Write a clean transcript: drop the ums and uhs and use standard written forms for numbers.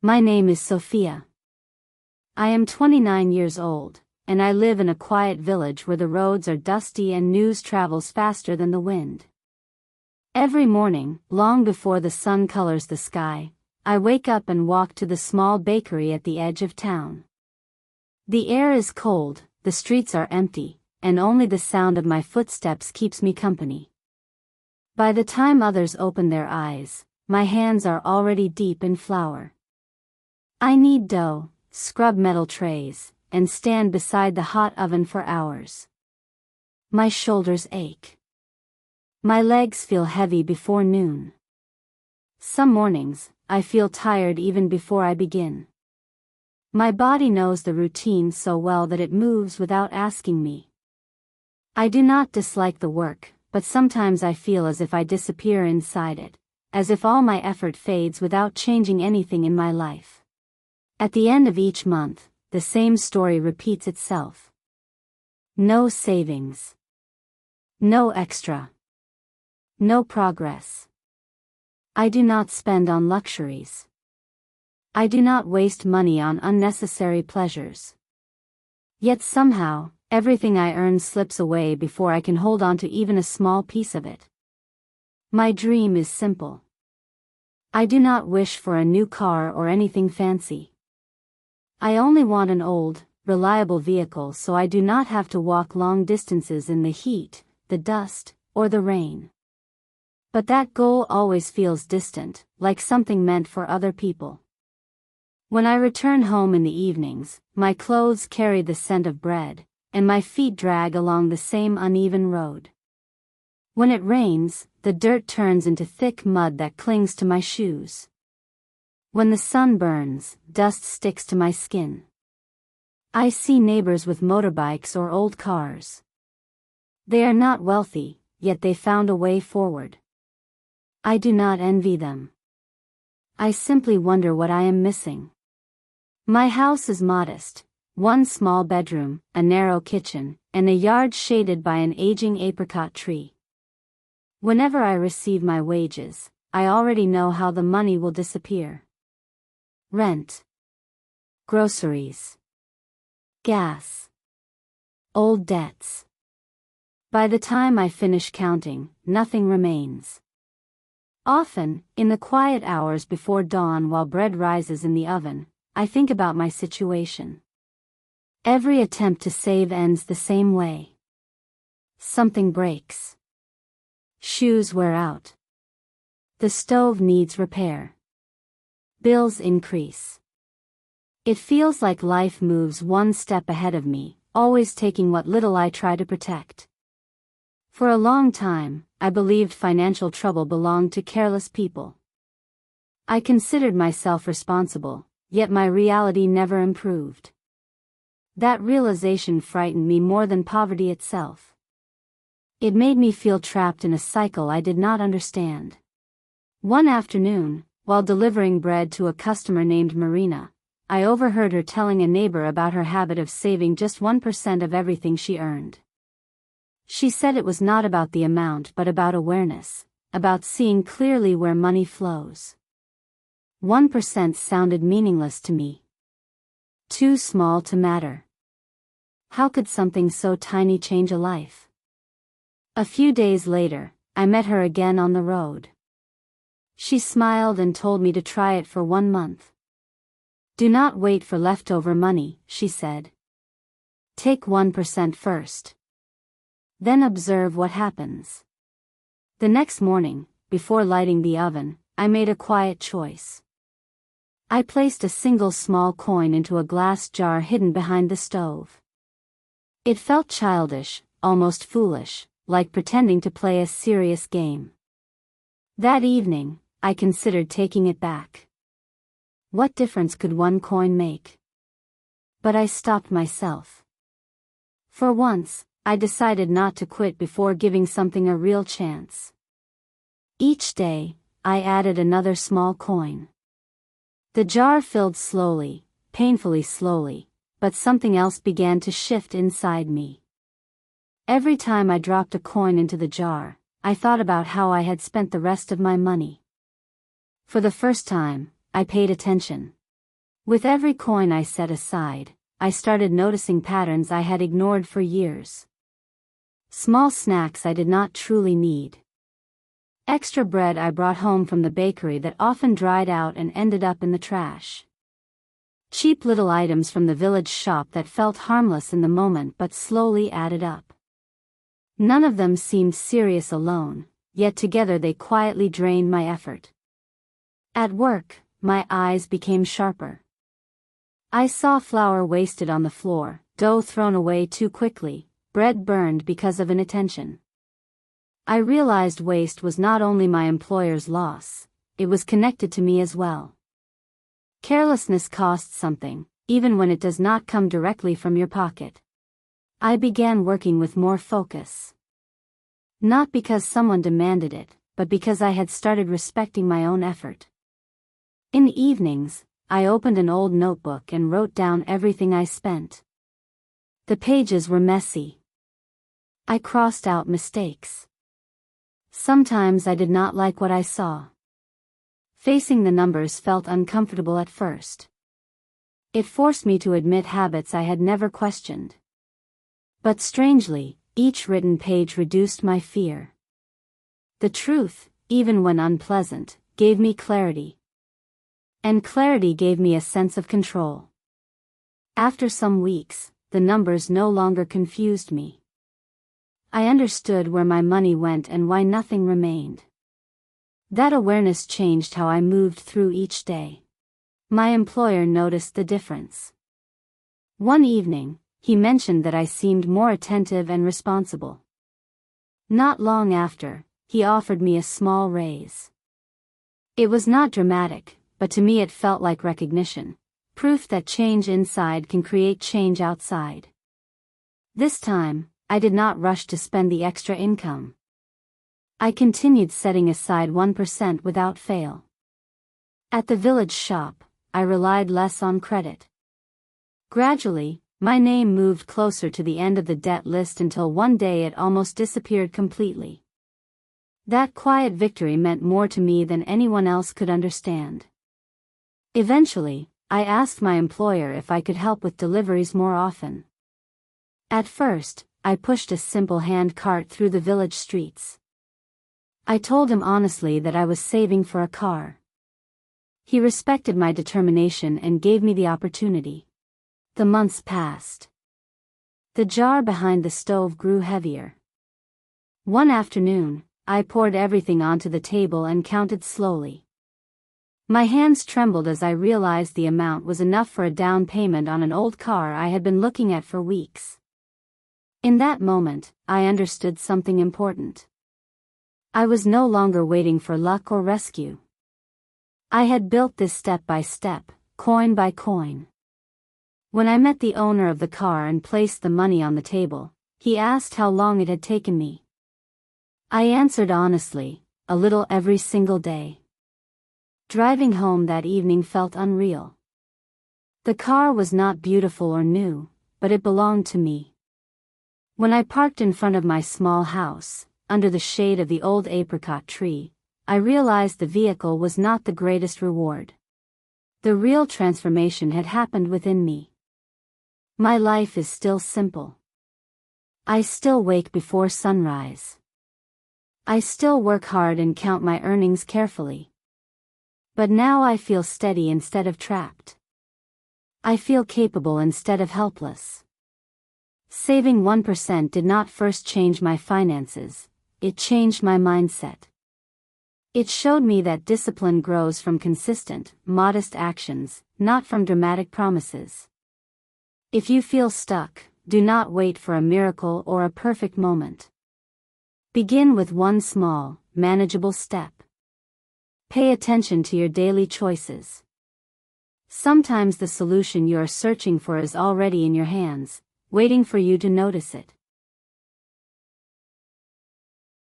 My name is Sophia. I am 29 years old, and I live in a quiet village where the roads are dusty and news travels faster than the wind. Every morning, long before the sun colors the sky, I wake up and walk to the small bakery at the edge of town. The air is cold, the streets are empty, and only the sound of my footsteps keeps me company. By the time others open their eyes, my hands are already deep in flour. I knead dough, scrub metal trays, and stand beside the hot oven for hours. My shoulders ache. My legs feel heavy before noon. Some mornings, I feel tired even before I begin. My body knows the routine so well that it moves without asking me. I do not dislike the work, but sometimes I feel as if I disappear inside it, as if all my effort fades without changing anything in my life. At the end of each month, the same story repeats itself. No savings. No extra. No progress. I do not spend on luxuries. I do not waste money on unnecessary pleasures. Yet somehow, everything I earn slips away before I can hold on to even a small piece of it. My dream is simple. I do not wish for a new car or anything fancy. I only want an old, reliable vehicle so I do not have to walk long distances in the heat, the dust, or the rain. But that goal always feels distant, like something meant for other people. When I return home in the evenings, my clothes carry the scent of bread, and my feet drag along the same uneven road. When it rains, the dirt turns into thick mud that clings to my shoes. When the sun burns, dust sticks to my skin. I see neighbors with motorbikes or old cars. They are not wealthy, yet they found a way forward. I do not envy them. I simply wonder what I am missing. My house is modest, one small bedroom, a narrow kitchen, and a yard shaded by an aging apricot tree. Whenever I receive my wages, I already know how the money will disappear. Rent. Groceries. Gas. Old debts. By the time I finish counting, nothing remains. Often, in the quiet hours before dawn while bread rises in the oven, I think about my situation. Every attempt to save ends the same way. Something breaks. Shoes wear out. The stove needs repair. Bills increase. It feels like life moves one step ahead of me, always taking what little I try to protect. For a long time, I believed financial trouble belonged to careless people. I considered myself responsible, yet my reality never improved. That realization frightened me more than poverty itself. It made me feel trapped in a cycle I did not understand. One afternoon, while delivering bread to a customer named Marina, I overheard her telling a neighbor about her habit of saving just 1% of everything she earned. She said it was not about the amount but about awareness, about seeing clearly where money flows. 1% sounded meaningless to me. Too small to matter. How could something so tiny change a life? A few days later, I met her again on the road. She smiled and told me to try it for 1 month. Do not wait for leftover money, she said. Take 1% first. Then observe what happens. The next morning, before lighting the oven, I made a quiet choice. I placed a single small coin into a glass jar hidden behind the stove. It felt childish, almost foolish, like pretending to play a serious game. That evening, I considered taking it back. What difference could 1 coin make? But I stopped myself. For once, I decided not to quit before giving something a real chance. Each day, I added another small coin. The jar filled slowly, painfully slowly, but something else began to shift inside me. Every time I dropped a coin into the jar, I thought about how I had spent the rest of my money. For the first time, I paid attention. With every coin I set aside, I started noticing patterns I had ignored for years. Small snacks I did not truly need. Extra bread I brought home from the bakery that often dried out and ended up in the trash. Cheap little items from the village shop that felt harmless in the moment but slowly added up. None of them seemed serious alone, yet together they quietly drained my effort. At work, my eyes became sharper. I saw flour wasted on the floor, dough thrown away too quickly, bread burned because of inattention. I realized waste was not only my employer's loss, it was connected to me as well. Carelessness costs something, even when it does not come directly from your pocket. I began working with more focus. Not because someone demanded it, but because I had started respecting my own effort. In the evenings, I opened an old notebook and wrote down everything I spent. The pages were messy. I crossed out mistakes. Sometimes I did not like what I saw. Facing the numbers felt uncomfortable at first. It forced me to admit habits I had never questioned. But strangely, each written page reduced my fear. The truth, even when unpleasant, gave me clarity. And clarity gave me a sense of control. After some weeks, the numbers no longer confused me. I understood where my money went and why nothing remained. That awareness changed how I moved through each day. My employer noticed the difference. One evening, he mentioned that I seemed more attentive and responsible. Not long after, he offered me a small raise. It was not dramatic, but to me it felt like recognition, proof that change inside can create change outside. This time, I did not rush to spend the extra income. I continued setting aside 1% without fail. At the village shop, I relied less on credit. Gradually, my name moved closer to the end of the debt list until one day it almost disappeared completely. That quiet victory meant more to me than anyone else could understand. Eventually, I asked my employer if I could help with deliveries more often. At first, I pushed a simple hand cart through the village streets. I told him honestly that I was saving for a car. He respected my determination and gave me the opportunity. The months passed. The jar behind the stove grew heavier. One afternoon, I poured everything onto the table and counted slowly. My hands trembled as I realized the amount was enough for a down payment on an old car I had been looking at for weeks. In that moment, I understood something important. I was no longer waiting for luck or rescue. I had built this step by step, coin by coin. When I met the owner of the car and placed the money on the table, he asked how long it had taken me. I answered honestly, a little every single day. Driving home that evening felt unreal. The car was not beautiful or new, but it belonged to me. When I parked in front of my small house, under the shade of the old apricot tree, I realized the vehicle was not the greatest reward. The real transformation had happened within me. My life is still simple. I still wake before sunrise. I still work hard and count my earnings carefully. But now I feel steady instead of trapped. I feel capable instead of helpless. Saving 1% did not first change my finances, it changed my mindset. It showed me that discipline grows from consistent, modest actions, not from dramatic promises. If you feel stuck, do not wait for a miracle or a perfect moment. Begin with one small, manageable step. Pay attention to your daily choices. Sometimes the solution you are searching for is already in your hands, waiting for you to notice it.